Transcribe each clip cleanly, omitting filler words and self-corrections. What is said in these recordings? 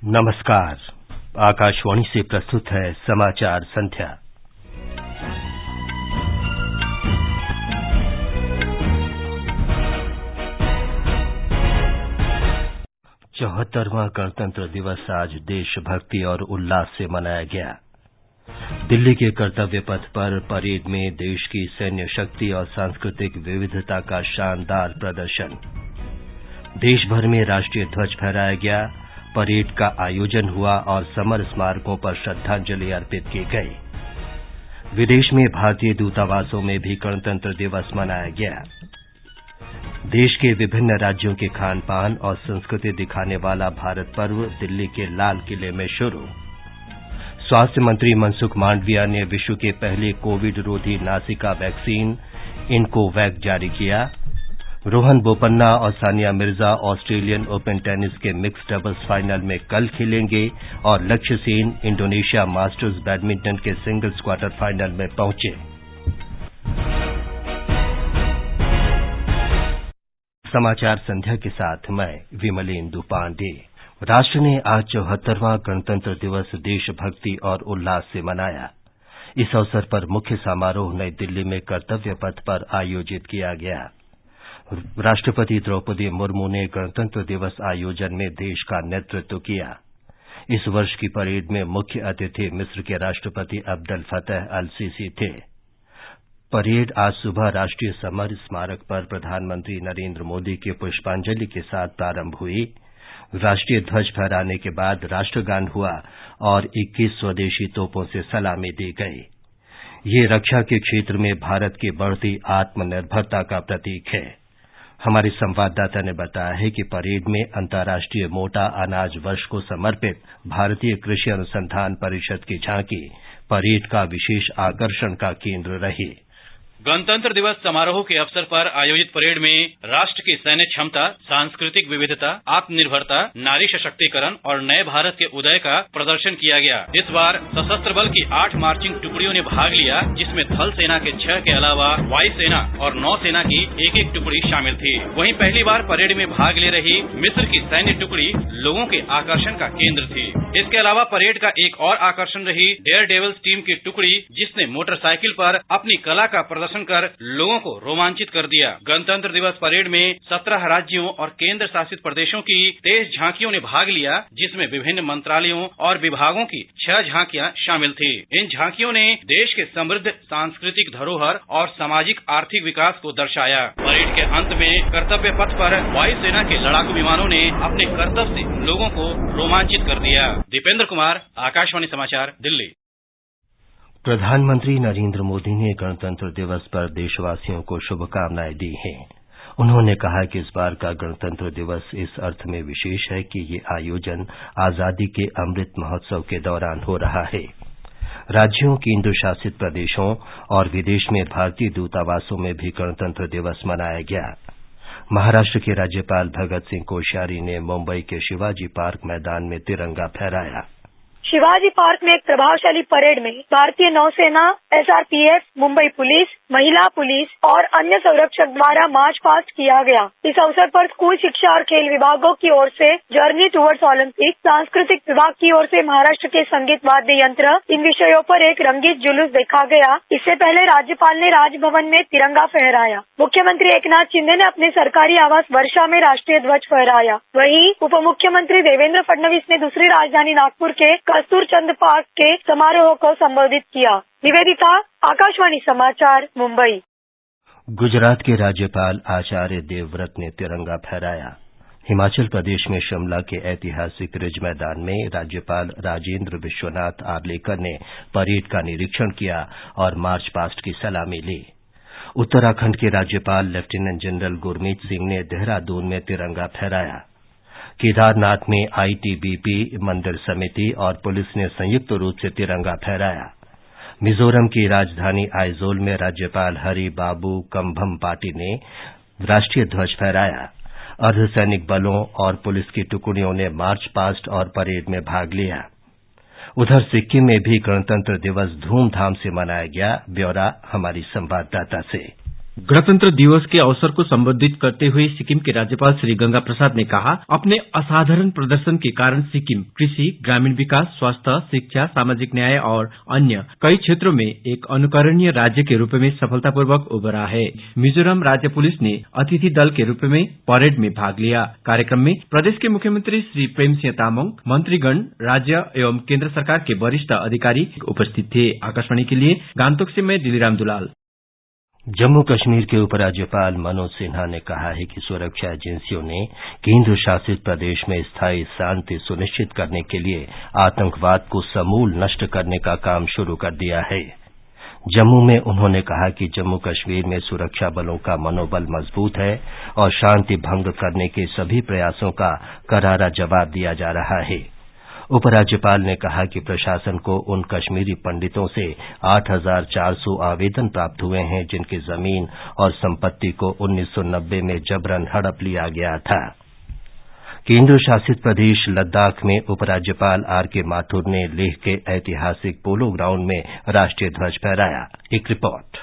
नमस्कार। आकाशवाणी से प्रस्तुत है समाचार संध्या। चौहत्तरवां गणतंत्र दिवस आज देशभक्ति और उल्लास से मनाया गया। दिल्ली के कर्तव्य पथ पर परेड में देश की सैन्य शक्ति और सांस्कृतिक विविधता का शानदार प्रदर्शन। देश भर में राष्ट्रीय ध्वज फहराया गया, परेड का आयोजन हुआ और समर स्मारकों पर श्रद्धांजलि अर्पित की गई। विदेश में भारतीय दूतावासों में भी गणतंत्र दिवस मनाया गया। देश के विभिन्न राज्यों के खान पान और संस्कृति दिखाने वाला भारत पर्व दिल्ली के लाल किले में शुरू। स्वास्थ्य मंत्री मनसुख मांडविया ने विश्व के पहले कोविड रोधी नासिका वैक्सीन इनकोवैक जारी किया। रोहन बोपन्ना और Sania Mirza Australian open tennis के मिक्स डबल्स फाइनल में कल खेलेंगे और लक्ष्य सेन इंडोनेशिया मास्टर्स बैडमिंटन के सिंगल्स क्वार्टर फाइनल में पहुंचे। समाचार संध्या के साथ मैं विमलेंदु पांडे। राष्ट्र ने आज 74वां गणतंत्र दिवस देशभक्ति और उल्लास से मनाया। इस अवसर पर मुख्य समारोह नई दिल्ली में कर्तव्य पथ पर आयोजित किया गया। राष्ट्रपति द्रौपदी मुर्मू ने गणतंत्र दिवस आयोजन में देश का नेतृत्व किया। इस वर्ष की परेड में मुख्य अतिथि मिस्र के राष्ट्रपति अब्दुल फतह अल सीसी थे। परेड आज सुबह राष्ट्रीय समर स्मारक पर प्रधानमंत्री नरेंद्र मोदी की पुष्पांजलि के साथ प्रारंभ हुई। राष्ट्रीय ध्वज फहराने के बाद राष्ट्रगान हुआ और 21 स्वदेशी तोपों से सलामी दी गई। ये रक्षा के क्षेत्र में भारत की बढ़ती आत्मनिर्भरता का प्रतीक है। हमारे संवाददाता ने बताया है कि परेड में अंतर्राष्ट्रीय मोटा अनाज वर्ष को समर्पित भारतीय कृषि अनुसंधान परिषद की झांकी परेड का विशेष आकर्षण का केंद्र रही। गणतंत्र दिवस समारोह के अवसर पर आयोजित परेड में राष्ट्र की सैन्य क्षमता, सांस्कृतिक विविधता, आत्मनिर्भरता, नारी सशक्तिकरण और नए भारत के उदय का प्रदर्शन किया गया। इस बार सशस्त्र बल की 8 मार्चिंग टुकड़ियों ने भाग लिया, जिसमें थल सेना के 6 के अलावा वायु सेना और नौसेना की एक टुकड़ी शामिल थी। वहीं पहली बार परेड में भाग ले रही मिस्र की सैन्य टुकड़ी लोगों के आकर्षण का केंद्र थी। इसके अलावा परेड का एक और आकर्षण रही डेयर डेविल्स टीम की टुकड़ी, जिसने मोटरसाइकिल पर अपनी कला का प्रदर्शन कर लोगों को रोमांचित कर दिया। गणतंत्र दिवस परेड में 17 राज्यों और केंद्र शासित प्रदेशों की 23 झांकियों ने भाग लिया, जिसमें विभिन्न मंत्रालयों और विभागों की 6 झांकियां शामिल थी। इन झांकियों ने देश के समृद्ध सांस्कृतिक धरोहर और सामाजिक आर्थिक विकास को दर्शाया। परेड के अंत में कर्तव्य पथ पर वायुसेना के लड़ाकू विमानों ने अपने करतब से लोगों को रोमांचित कर दिया। दीपेंद्र कुमार, आकाशवाणी समाचार, दिल्ली। प्रधानमंत्री नरेंद्र मोदी ने गणतंत्र दिवस पर देशवासियों को शुभकामनाएं दी हैं। उन्होंने कहा कि इस बार का गणतंत्र दिवस इस अर्थ में विशेष है कि ये आयोजन आजादी के अमृत महोत्सव के दौरान हो रहा है। राज्यों, केंद्र शासित प्रदेशों और विदेश में भारतीय दूतावासों में भी गणतंत्र दिवस मनाया गया। महाराष्ट्र के राज्यपाल भगत सिंह कोश्यारी ने मुंबई के शिवाजी पार्क मैदान में तिरंगा फहराया। शिवाजी पार्क में एक प्रभावशाली परेड में भारतीय नौसेना, SRPF, मुंबई पुलिस, महिला पुलिस और अन्य संरक्षक द्वारा मार्च पास्ट किया गया। इस अवसर पर स्कूल शिक्षा और खेल विभागों की ओर से जर्नी टुवर्ड्स ओलंपिक, सांस्कृतिक विभाग की ओर से महाराष्ट्र के संगीत वाद्य यंत्र, इन विषयों पर एक रंगीत जुलूस देखा गया। इससे पहले राज्यपाल ने राजभवन में तिरंगा फहराया। मुख्यमंत्री एकनाथ शिंदे ने अपने सरकारी आवास वर्षा में राष्ट्रीय ध्वज फहराया। वहीं उप मुख्यमंत्री देवेंद्र फडणवीस ने दूसरी राजधानी नागपुर के कस्तूरचंद पार्क के समारोह को संबोधित किया। निवेदिता, आकाशवाणी समाचार, मुंबई। गुजरात के राज्यपाल आचार्य देवव्रत ने तिरंगा फहराया। हिमाचल प्रदेश में शिमला के ऐतिहासिक रिज मैदान में राज्यपाल राजेंद्र विश्वनाथ आर्लेकर ने परेड का निरीक्षण किया और मार्च पास्ट की सलामी ली। उत्तराखंड के राज्यपाल लेफ्टिनेंट जनरल गुरमीत सिंह ने देहरादून में तिरंगा फहराया। केदारनाथ में ITBP मंदिर समिति और पुलिस ने संयुक्त रूप से तिरंगा फहराया। मिजोरम की राजधानी आइजोल में राज्यपाल हरि बाबू कम्भम पाटी ने राष्ट्रीय ध्वज फहराया। अर्धसैनिक बलों और पुलिस की टुकड़ियों ने मार्च पास्ट और परेड में भाग लिया। उधर सिक्किम में भी गणतंत्र दिवस धूमधाम से मनाया गया। ब्यौरा हमारी संवाददाता से। गणतंत्र दिवस के अवसर को संबोधित करते हुए सिक्किम के राज्यपाल श्री गंगा प्रसाद ने कहा, अपने असाधारण प्रदर्शन के कारण सिक्किम कृषि, ग्रामीण विकास, स्वास्थ्य, शिक्षा, सामाजिक न्याय और अन्य कई क्षेत्रों में एक अनुकरणीय राज्य के रूप में सफलतापूर्वक उभरा है। मिजोरम राज्य पुलिस ने अतिथि दल के रूप में परेड में भाग लिया। कार्यक्रम में प्रदेश के मुख्यमंत्री श्री प्रेम सिंह तामाङ, मंत्रीगण, राज्य एवं केंद्र सरकार के वरिष्ठ अधिकारी उपस्थित थे। आकाशवाणी के लिए गांतोक से मैं दिलीराम दुलाल। जम्मू कश्मीर के उपराज्यपाल मनोज सिन्हा ने कहा है कि सुरक्षा एजेंसियों ने केंद्र शासित प्रदेश में स्थायी शांति सुनिश्चित करने के लिए आतंकवाद को समूल नष्ट करने का काम शुरू कर दिया है। जम्मू में उन्होंने कहा कि जम्मू कश्मीर में सुरक्षा बलों का मनोबल मजबूत है और शांति भंग करने के सभी प्रयासों का करारा जवाब दिया जा रहा है। उपराज्यपाल ने कहा कि प्रशासन को उन कश्मीरी पंडितों से 8,400 आवेदन प्राप्त हुए हैं जिनकी जमीन और संपत्ति को 1990 में जबरन हड़प लिया गया था। केंद्र शासित प्रदेश लद्दाख में उपराज्यपाल आर.के. माथुर ने लेह के ऐतिहासिक पोलो ग्राउंड में राष्ट्रीय ध्वज फहराया। एक रिपोर्ट।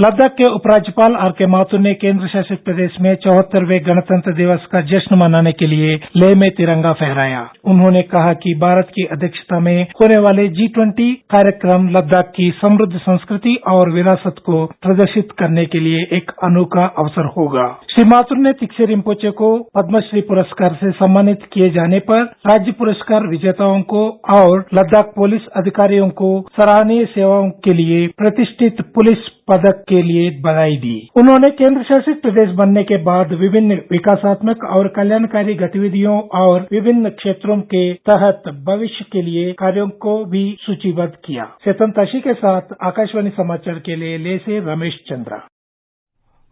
लद्दाख के उपराज्यपाल आर.के. माथुर ने केंद्र शासित प्रदेश में 74वें गणतंत्र दिवस का जश्न मनाने के लिए लेह में तिरंगा फहराया। उन्होंने कहा कि भारत की अध्यक्षता में होने वाले G20 कार्यक्रम लद्दाख की समृद्ध संस्कृति और विरासत को प्रदर्शित करने के लिए एक अनोखा अवसर होगा। श्री माथुर ने तिक्से रिम्पोचे को पद्मश्री पुरस्कार से सम्मानित किए जाने पर राज्य पुरस्कार विजेताओं को और लद्दाख पुलिस अधिकारियों को सराहनीय सेवाओं के लिए प्रतिष्ठित पुलिस पदक के लिए बधाई दी। उन्होंने केंद्र शासित प्रदेश बनने के बाद विभिन्न विकासात्मक और कल्याणकारी गतिविधियों और विभिन्न क्षेत्रों के तहत भविष्य के लिए कार्यों को भी सूचीबद्ध किया। चेतन ताशी के साथ आकाशवाणी समाचार के लिए लेह से रमेश चंद्रा।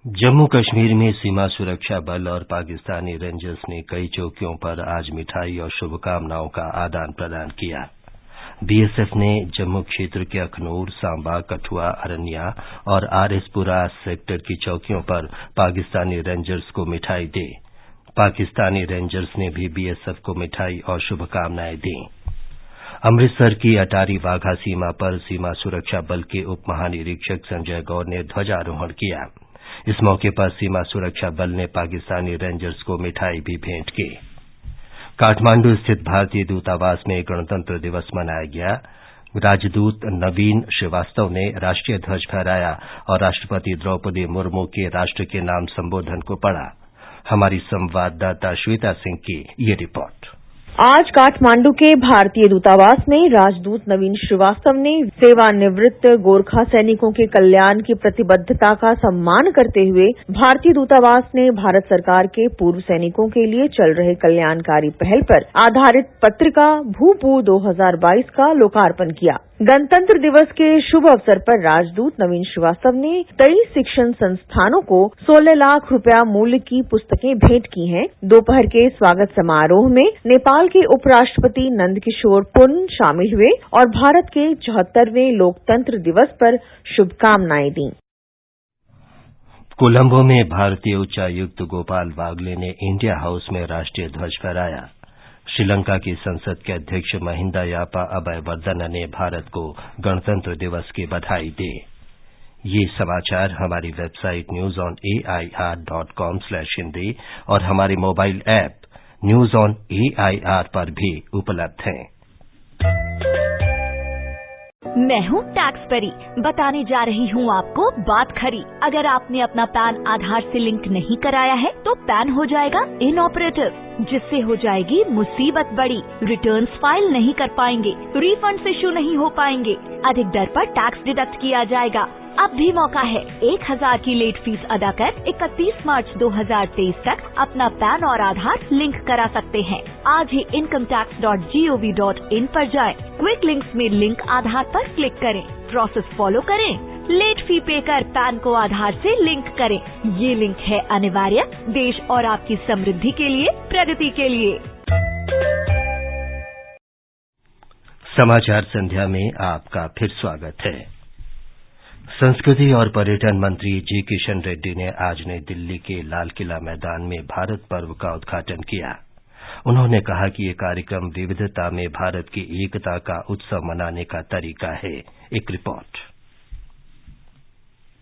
जम्मू कश्मीर में सीमा सुरक्षा बल और पाकिस्तानी रेंजर्स ने कई चौकियों पर आज मिठाई और शुभकामनाओं का आदान प्रदान किया। बीएसएफ ने जम्मू क्षेत्र के अखनूर, सांबा, कठुआ, अरनिया और आरएसपुरा सेक्टर की चौकियों पर पाकिस्तानी रेंजर्स को मिठाई दी। पाकिस्तानी रेंजर्स ने भी बीएसएफ को मिठाई और शुभकामनाएं दी। अमृतसर की अटारी वाघा सीमा पर सीमा सुरक्षा बल के उप महानिरीक्षक संजय गौर ने ध्वजारोहण किया। इस मौके पर सीमा सुरक्षा बल ने पाकिस्तानी रेंजर्स को मिठाई भी भेंट की। काठमांडू स्थित भारतीय दूतावास में गणतंत्र दिवस मनाया गया। राजदूत नवीन श्रीवास्तव ने राष्ट्रीय ध्वज फहराया और राष्ट्रपति द्रौपदी मुर्मू के राष्ट्र के नाम संबोधन को पढ़ा। हमारी संवाददाता श्वेता सिंह की ये रिपोर्ट। आज काठमांडू के भारतीय दूतावास में राजदूत नवीन श्रीवास्तव ने सेवानिवृत्त गोरखा सैनिकों के कल्याण की प्रतिबद्धता का सम्मान करते हुए भारतीय दूतावास ने भारत सरकार के पूर्व सैनिकों के लिए चल रहे कल्याणकारी पहल पर आधारित पत्रिका भूपू 2022 का लोकार्पण किया। गणतंत्र दिवस के शुभ अवसर पर राजदूत नवीन श्रीवास्तव ने 23 शिक्षण संस्थानों को 16 लाख रुपया मूल्य की पुस्तकें भेंट की हैं। दोपहर के स्वागत समारोह में नेपाल के उपराष्ट्रपति नंदकिशोर पुन शामिल हुए और भारत के 74वें लोकतंत्र दिवस पर शुभकामनाएं दी। कोलंबो में भारतीय उच्चायुक्त गोपाल वागले ने इंडिया हाउस में राष्ट्रीय ध्वज फहराया। श्रीलंका की संसद के अध्यक्ष महिंदा यापा अबयवर्धन ने भारत को गणतंत्र दिवस की बधाई दी। ये समाचार हमारी वेबसाइट newsonair.com/hindi और हमारे mobile app news on AIR पर भी उपलब्ध हैं। मैं हूँ टैक्स परी, बताने जा रही हूँ आपको बात खरी। अगर आपने अपना पैन आधार से लिंक नहीं कराया है तो पैन हो जाएगा इनऑपरेटिव, जिससे हो जाएगी मुसीबत बड़ी। रिटर्न्स फाइल नहीं कर पाएंगे, रिफंड्स इश्यू नहीं हो पाएंगे, अधिक दर पर टैक्स डिडक्ट किया जाएगा। अब भी मौका है, 1000 की लेट फीस अदा कर 31 मार्च 2023 तक अपना पैन और आधार लिंक करा सकते हैं। आज ही incometax.gov.in पर जाएं। क्विक लिंक्स में लिंक आधार पर क्लिक करें, प्रोसेस फॉलो करें, लेट फी पे कर पैन को आधार से लिंक करें। ये लिंक है अनिवार्य देश और आपकी समृद्धि के लिए, प्रगति के लिए। समाचार संध्या में आपका फिर स्वागत है। संस्कृति और पर्यटन मंत्री जी किशन रेड्डी ने आज नई दिल्ली के लाल किला मैदान में भारत पर्व का उद्घाटन किया। उन्होंने कहा कि ये कार्यक्रम विविधता में भारत की एकता का उत्सव मनाने का तरीका है। एक रिपोर्ट।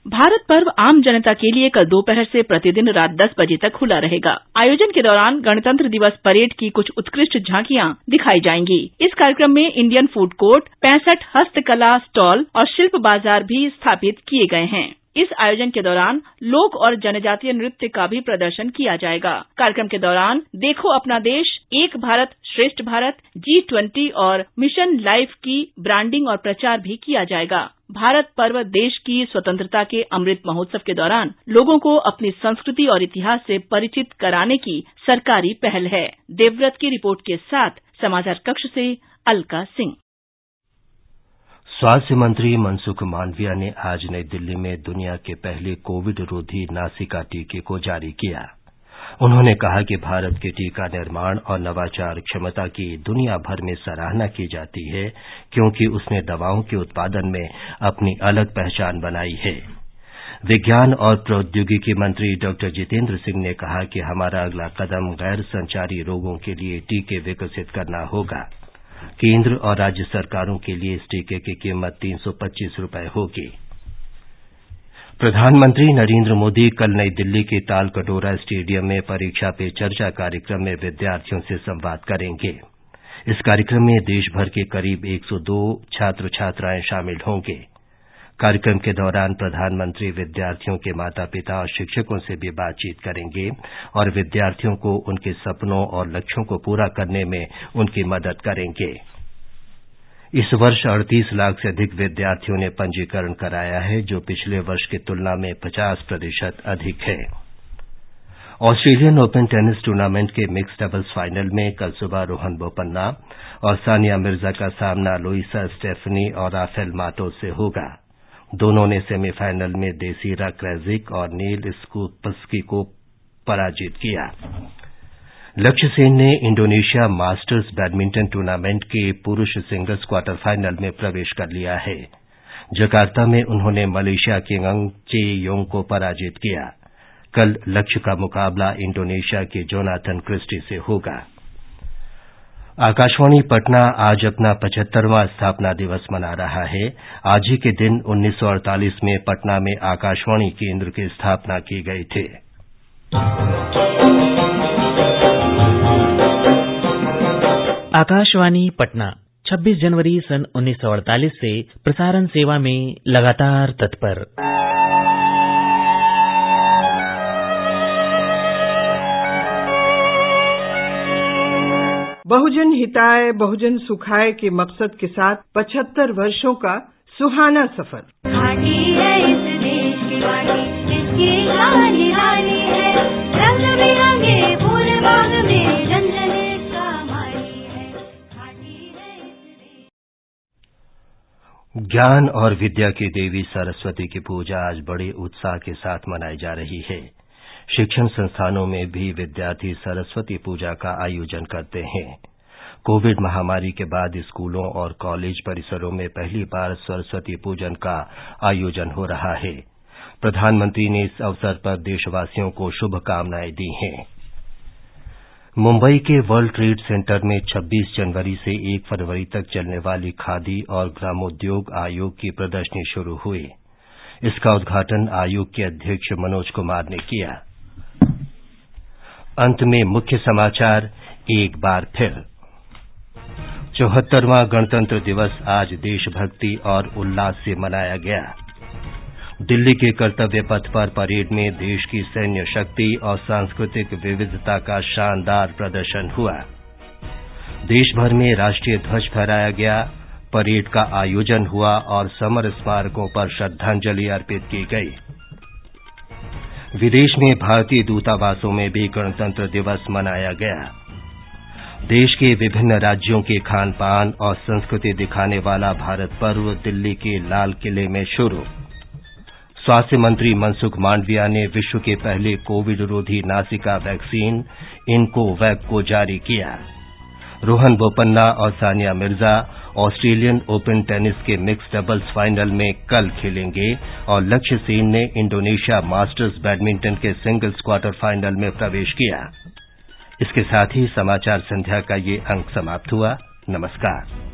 भारत पर्व आम जनता के लिए कल दोपहर से प्रतिदिन रात 10 बजे तक खुला रहेगा। आयोजन के दौरान गणतंत्र दिवस परेड की कुछ उत्कृष्ट झांकियां दिखाई जाएंगी। इस कार्यक्रम में इंडियन फूड कोर्ट, 65 हस्तकला स्टॉल और शिल्प बाजार भी स्थापित किए गए हैं। इस आयोजन के दौरान लोक और जनजातीय नृत्य का भी प्रदर्शन किया जाएगा। कार्यक्रम के दौरान देखो अपना देश, एक भारत श्रेष्ठ भारत, G20 और मिशन लाइफ की ब्रांडिंग और प्रचार भी किया जाएगा। भारत पर्व देश की स्वतंत्रता के अमृत महोत्सव के दौरान लोगों को अपनी संस्कृति और इतिहास से परिचित कराने की सरकारी पहल है। देवव्रत की रिपोर्ट के साथ समाचार कक्ष से अलका सिंह। स्वास्थ्य मंत्री मनसुख मांडविया ने आज नई दिल्ली में दुनिया के पहले कोविड रोधी नासिका टीके को जारी किया। उन्होंने कहा कि भारत के टीका निर्माण और नवाचार क्षमता की दुनिया भर में सराहना की जाती है, क्योंकि उसने दवाओं के उत्पादन में अपनी अलग पहचान बनाई है। विज्ञान और प्रौद्योगिकी मंत्री डॉक्टर जितेंद्र सिंह ने कहा कि हमारा अगला कदम गैर संचारी रोगों के लिए टीके विकसित करना होगा। केंद्र और राज्य सरकारों के लिए इस टीके की कीमत 325 रुपये होगी। प्रधानमंत्री नरेंद्र मोदी कल नई दिल्ली के तालकटोरा स्टेडियम में परीक्षा पे चर्चा कार्यक्रम में विद्यार्थियों से संवाद करेंगे। इस कार्यक्रम में देश भर के करीब 102 छात्र छात्राएं शामिल होंगे। कार्यक्रम के दौरान प्रधानमंत्री विद्यार्थियों के माता पिता और शिक्षकों से भी बातचीत करेंगे और विद्यार्थियों को उनके सपनों और लक्ष्यों को पूरा करने में उनकी मदद करेंगे। इस वर्ष 38 लाख से अधिक विद्यार्थियों ने पंजीकरण कराया है, जो पिछले वर्ष की तुलना में 50% अधिक है। ऑस्ट्रेलियन ओपन टेनिस टूर्नामेंट के मिक्स डबल्स फाइनल में कल सुबह रोहन बोपन्ना और सानिया मिर्जा का सामना लुइसा स्टेफनी और राफेल माटोज से होगा। दोनों ने सेमीफाइनल में देसीरा क्रेजिक और नील स्कूपस्की को पराजित किया। लक्ष्य सेन ने इंडोनेशिया मास्टर्स बैडमिंटन टूर्नामेंट के पुरुष सिंगल्स क्वार्टर फाइनल में प्रवेश कर लिया है। जकार्ता में उन्होंने मलेशिया के अंग चे योंग को पराजित किया। कल लक्ष्य का मुकाबला इंडोनेशिया के जोनाथन क्रिस्टी से होगा। आकाशवाणी पटना आज अपना 75वां स्थापना दिवस मना रहा है। आज ही के दिन 1948 में पटना में आकाशवाणी केंद्र की स्थापना की गई थी। आकाशवाणी पटना 26 जनवरी सन 1948 से प्रसारण सेवा में लगातार तत्पर। बहुजन हिताय बहुजन सुखाय के मकसद के साथ 75 वर्षों का सुहाना सफर। घाटी है इस देश की वाणी, जिसकी लाली लाली है, रंग बिरंगे फूल बाग में जन जन का माली है। घाटी है इस देश। ज्ञान और विद्या की देवी सरस्वती की पूजा आज बड़े उत्साह के साथ मनाई जा रही है। शिक्षण संस्थानों में भी विद्यार्थी सरस्वती पूजा का आयोजन करते हैं। कोविड महामारी के बाद स्कूलों और कॉलेज परिसरों में पहली बार सरस्वती पूजन का आयोजन हो रहा है। प्रधानमंत्री ने इस अवसर पर देशवासियों को शुभकामनाएं दी हैं। मुंबई के वर्ल्ड ट्रेड सेंटर में 26 जनवरी से 1 फरवरी तक चलने वाली खादी और ग्रामोद्योग आयोग की प्रदर्शनी शुरू हुई। इसका उद्घाटन आयोग के अध्यक्ष मनोज कुमार ने किया। अंत में मुख्य समाचार एक बार फिर। 74वां गणतंत्र दिवस आज देशभक्ति और उल्लास से मनाया गया। दिल्ली के कर्तव्य पथ पर परेड में देश की सैन्य शक्ति और सांस्कृतिक विविधता का शानदार प्रदर्शन हुआ। देश भर में राष्ट्रीय ध्वज फहराया गया, परेड का आयोजन हुआ और समर स्मारकों पर श्रद्धांजलि अर्पित की गई। विदेश में भारतीय दूतावासों में भी गणतंत्र दिवस मनाया गया। देश के विभिन्न राज्यों के खान पान और संस्कृति दिखाने वाला भारत पर्व दिल्ली के लाल किले में शुरू। स्वास्थ्य मंत्री मनसुख मांडविया ने विश्व के पहले कोविड रोधी नासिका वैक्सीन इनकोवैक को जारी किया। रोहन बोपन्ना और Sania Mirza Australian open tennis के मिक्स डबल्स फाइनल में कल खेलेंगे और लक्ष्य सेन ने इंडोनेशिया मास्टर्स बैडमिंटन के सिंगल्स क्वार्टर फाइनल में प्रवेश किया। इसके साथ ही समाचार संध्या का ये अंक समाप्त हुआ। नमस्कार।